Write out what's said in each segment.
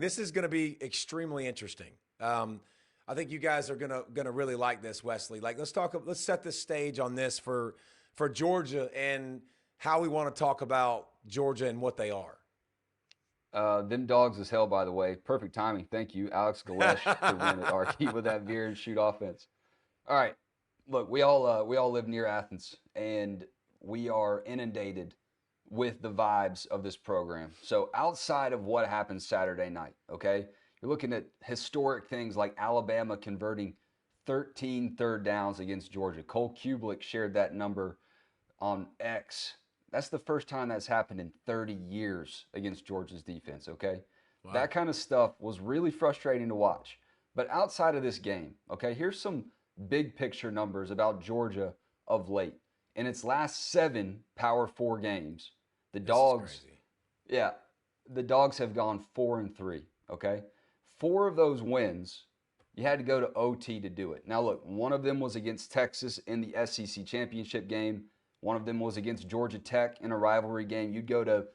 This is going to be extremely interesting. I think you guys are gonna really like this, Wesley. Like, let's set the stage on this for Georgia and how we want to talk about Georgia and what they are. Them dogs is hell, by the way. Perfect timing. Thank you, Alex Galesh, to win at Archie with that veer and shoot offense. All right, look, we all live near Athens, and we are inundated with the vibes of this program. So outside of what happened Saturday night, okay, you're looking at historic things like Alabama converting 13 third downs against Georgia. Cole Kublik shared that number on X. That's the first time that's happened in 30 years against Georgia's defense, okay? Wow. That kind of stuff was really frustrating to watch. But outside of this game, okay, here's some big picture numbers about Georgia of late. In its last 7 Power 4 games, the Dogs, yeah, the Dogs have gone 4-3, okay? 4 of those wins, you had to go to OT to do it. Now look, one of them was against Texas in the SEC championship game. One of them was against Georgia Tech in a rivalry game. You'd go to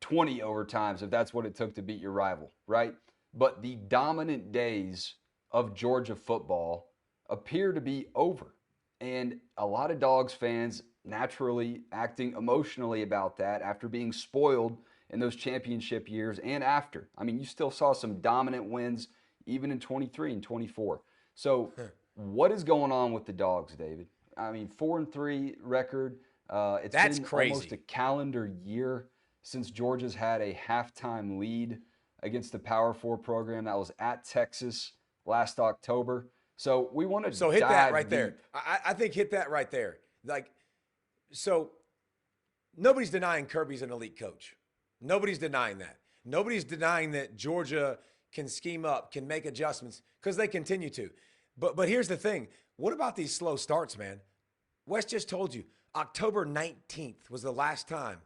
20 overtimes if that's what it took to beat your rival, right? But the dominant days of Georgia football appear to be over. And a lot of Dogs fans naturally acting emotionally about that after being spoiled in those championship years and after. I mean, you still saw some dominant wins even in 23 and 24. So what is going on with the Dogs, David? I mean, 4-3 record. That's been crazy. Almost a calendar year since Georgia's had a halftime lead against the Power 4 program. That was at Texas last October. So we want to hit that right there. I think hit that right there. Like, so nobody's denying Kirby's an elite coach. Nobody's denying that. Nobody's denying that Georgia can scheme up, can make adjustments, because they continue to. But here's the thing. What about these slow starts, man? Wes just told you, October 19th was the last time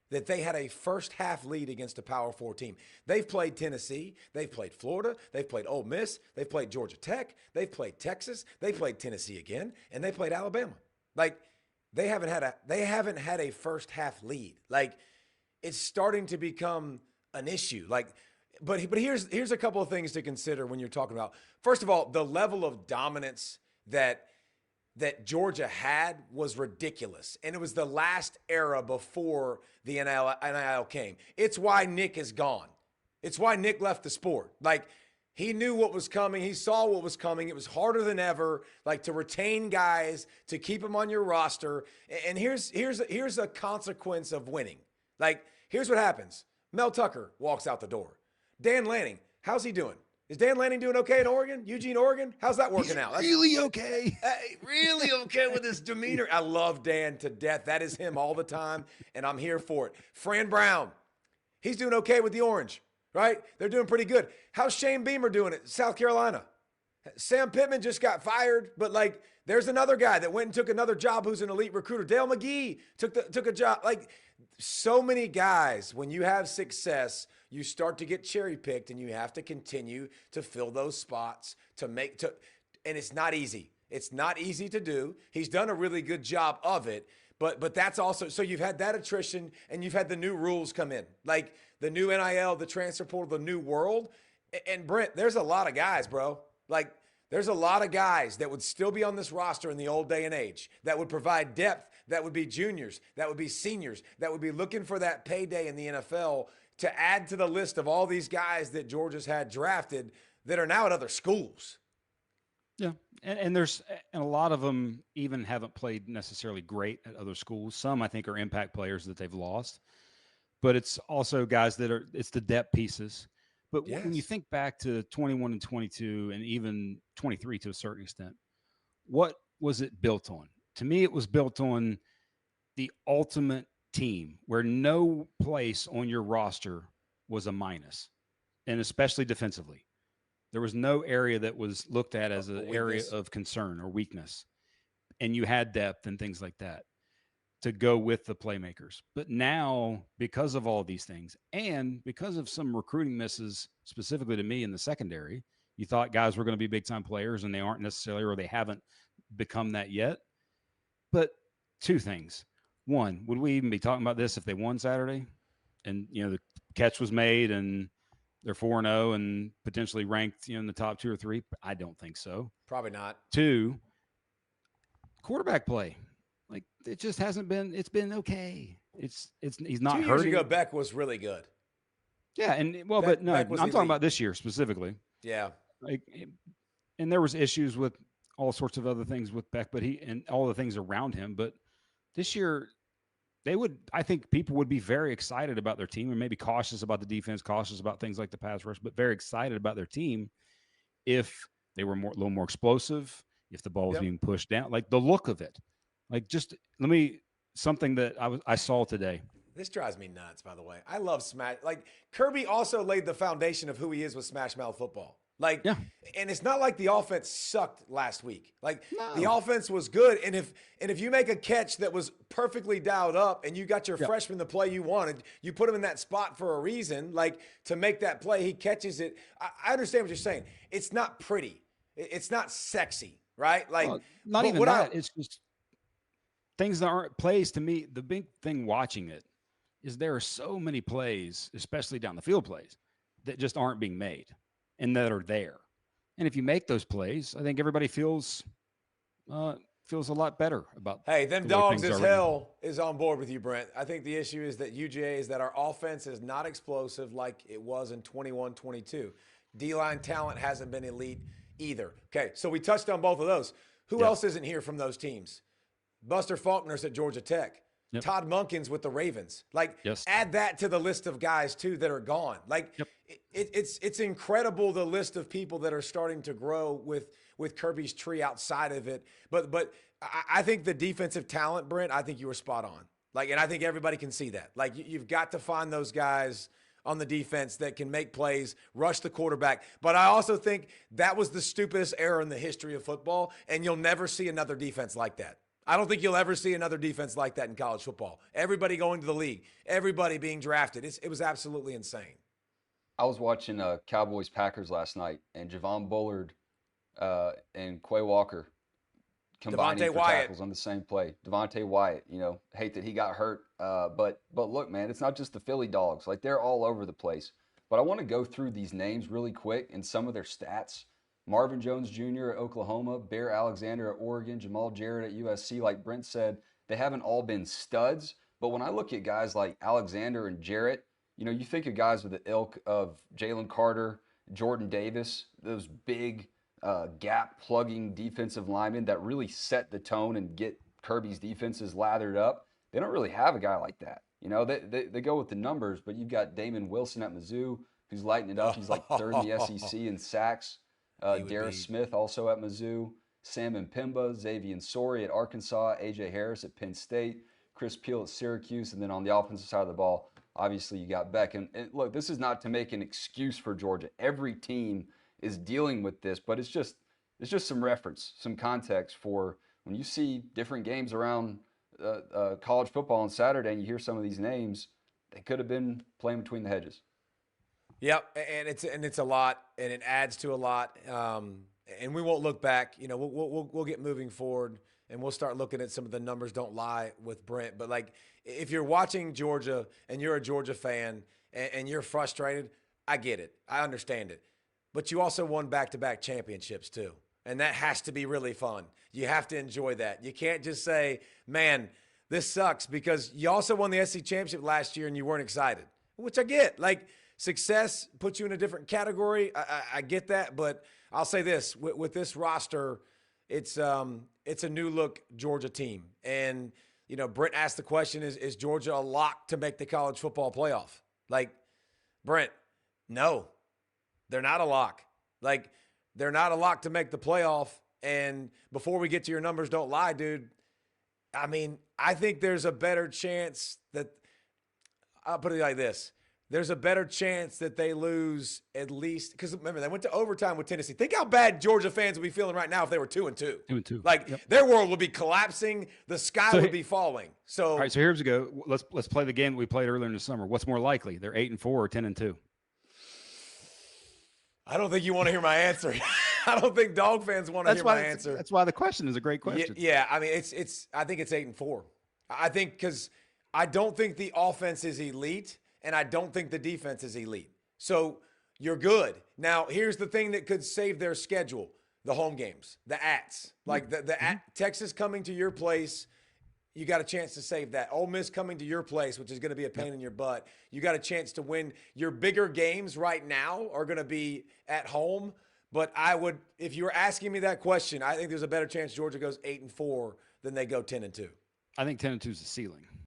that they had a first half lead against a Power 4 team. They've played Tennessee, they've played Florida, they've played Ole Miss, they've played Georgia Tech, they've played Texas, they played Tennessee again, and they played Alabama. Like, they haven't had a first half lead. Like, it's starting to become an issue. Like, but here's a couple of things to consider when you're talking about. First of all, the level of dominance that Georgia had was ridiculous. And it was the last era before the NIL came. It's why Nick is gone. It's why Nick left the sport. Like, he knew what was coming. He saw what was coming. It was harder than ever, like, to retain guys, to keep them on your roster. And here's a consequence of winning. Like, here's what happens. Mel Tucker walks out the door. Dan Lanning, how's he doing? Is Dan Lanning doing okay in Oregon? Eugene, Oregon? How's that working out? Really okay. Really okay with his demeanor. I love Dan to death. That is him all the time, and I'm here for it. Fran Brown, he's doing okay with the Orange, right? They're doing pretty good. How's Shane Beamer doing at South Carolina? Sam Pittman just got fired, but, like, there's another guy that went and took another job who's an elite recruiter. Dale McGee took a job. Like, so many guys, when you have success, you start to get cherry picked, and you have to continue to fill those spots and it's not easy. It's not easy to do. He's done a really good job of it, but that's also, so you've had that attrition, and you've had the new rules come in, like the new NIL, the transfer portal, the new world. And Brent, there's a lot of guys, bro. Like, there's a lot of guys that would still be on this roster in the old day and age that would provide depth, that would be juniors, that would be seniors, that would be looking for that payday in the NFL to add to the list of all these guys that Georgia's had drafted that are now at other schools. Yeah, and a lot of them even haven't played necessarily great at other schools. Some, I think, are impact players that they've lost. But it's also guys it's the depth pieces. But yes, when you think back to 21 and 22 and even 23 to a certain extent, what was it built on? To me, it was built on the ultimate team where no place on your roster was a minus, and especially defensively. There was no area that was looked at as an area of concern or weakness, and you had depth and things like that to go with the playmakers. But now, because of all these things, and because of some recruiting misses, specifically to me in the secondary, you thought guys were going to be big-time players, and they aren't necessarily, or they haven't become that yet. But two things. One, would we even be talking about this if they won Saturday and, the catch was made and they're 4-0 and potentially ranked, in the top 2 or 3. I don't think so. Probably not. 2, quarterback play. Like, it just hasn't been. It's been okay. He's not 2 years hurting. ago, Beck was really good. Yeah, and Beck but no, I'm was talking elite. about this year specifically. Yeah. Like, and there was issues with all sorts of other things with Beck, but and all the things around him. But this year, I think people would be very excited about their team and maybe cautious about the defense, cautious about things like the pass rush, but very excited about their team if they were a little more explosive, if the ball was being pushed down, like the look of it. Like, just something that I saw today. This drives me nuts, by the way. I love Smash. Like, Kirby also laid the foundation of who he is with Smash Mouth football. Like, Yeah. And it's not like the offense sucked last week. Like, No. the offense was good. And if you make a catch that was perfectly dialed up and you got your freshman the play you wanted, you put him in that spot for a reason, like to make that play, he catches it. I understand what you're saying. It's not pretty. It's not sexy, right? Like, Well, not even that. It's just things that aren't plays to me. The big thing watching it is there are so many plays, especially down the field plays, that just aren't being made and that are there. And if you make those plays, I think everybody feels a lot better about. Hey, them Dogs as hell is on board with you, Brent. I think the issue is that UGA is that our offense is not explosive like it was in 21-22. D-line talent hasn't been elite either. Okay, so we touched on both of those. Who else isn't here from those teams? Buster Faulkner's at Georgia Tech. Todd Monken's with the Ravens. Like, add that to the list of guys, too, that are gone. Like, it's incredible, the list of people that are starting to grow with Kirby's tree outside of it. But I think the defensive talent, Brent, I think you were spot on. Like, and I think everybody can see that. Like, you've got to find those guys on the defense that can make plays, rush the quarterback. But I also think that was the stupidest error in the history of football, and you'll never see another defense like that. I don't think you'll ever see another defense like that in college football. Everybody going to the league, everybody being drafted. It was absolutely insane. I was watching Cowboys-Packers last night, and Javon Bullard and Quay Walker combining for tackles on the same play. Devontae Wyatt, hate that he got hurt. But look, man, it's not just the Philly Dogs. Like, they're all over the place. But I want to go through these names really quick and some of their stats. Marvin Jones Jr. at Oklahoma, Bear Alexander at Oregon, Jamal Jarrett at USC. Like Brent said, they haven't all been studs. But when I look at guys like Alexander and Jarrett, you think of guys with the ilk of Jalen Carter, Jordan Davis, those big gap-plugging defensive linemen that really set the tone and get Kirby's defenses lathered up. They don't really have a guy like that. They go with the numbers, but you've got Damon Wilson at Mizzou, who's lighting it up. He's like third in the SEC in sacks. Darius Smith also at Mizzou, Sam Mpemba, Xavier Sori at Arkansas, A.J. Harris at Penn State, Chris Peel at Syracuse, and then on the offensive side of the ball, obviously you got Beck. And look, this is not to make an excuse for Georgia. Every team is dealing with this, but it's just some reference, some context for when you see different games around college football on Saturday and you hear some of these names, they could have been playing between the hedges. Yep, and it's a lot, and it adds to a lot. And we won't look back. We'll get moving forward, and we'll start looking at some of the numbers. Don't lie with Brent, but like if you're watching Georgia and you're a Georgia fan and you're frustrated, I get it, I understand it. But you also won back-to-back championships too, and that has to be really fun. You have to enjoy that. You can't just say, "Man, this sucks," because you also won the SEC championship last year and you weren't excited, which I get. Like, success puts you in a different category. I get that, but I'll say this: with this roster, it's a new look Georgia team. And Brent asked the question: Is Georgia a lock to make the college football playoff? Like, Brent, no, they're not a lock. Like, they're not a lock to make the playoff. And before we get to your numbers, don't lie, dude. I mean, I think there's a better chance that I'll put it like this. There's a better chance that they lose at least because remember they went to overtime with Tennessee. Think how bad Georgia fans would be feeling right now if they were 2-2. 2-2. Like their world would be collapsing. The sky would be falling. So all right. So here's we go. Let's play the game that we played earlier in the summer. What's more likely? They're 8-4 or 10-2. I don't think you want to hear my answer. I don't think dog fans want to hear my answer. That's why the question is a great question. Yeah. I mean, I think it's 8-4. I think because I don't think the offense is elite. And I don't think the defense is elite. So you're good. Now, here's the thing that could save their schedule: the home games, the ats. Like Texas coming to your place, you got a chance to save that. Ole Miss coming to your place, which is going to be a pain in your butt. You got a chance to win. Your bigger games right now are going to be at home. But I would, if you were asking me that question, I think there's a better chance Georgia goes 8-4 than they go 10-2. I think 10-2 is the ceiling.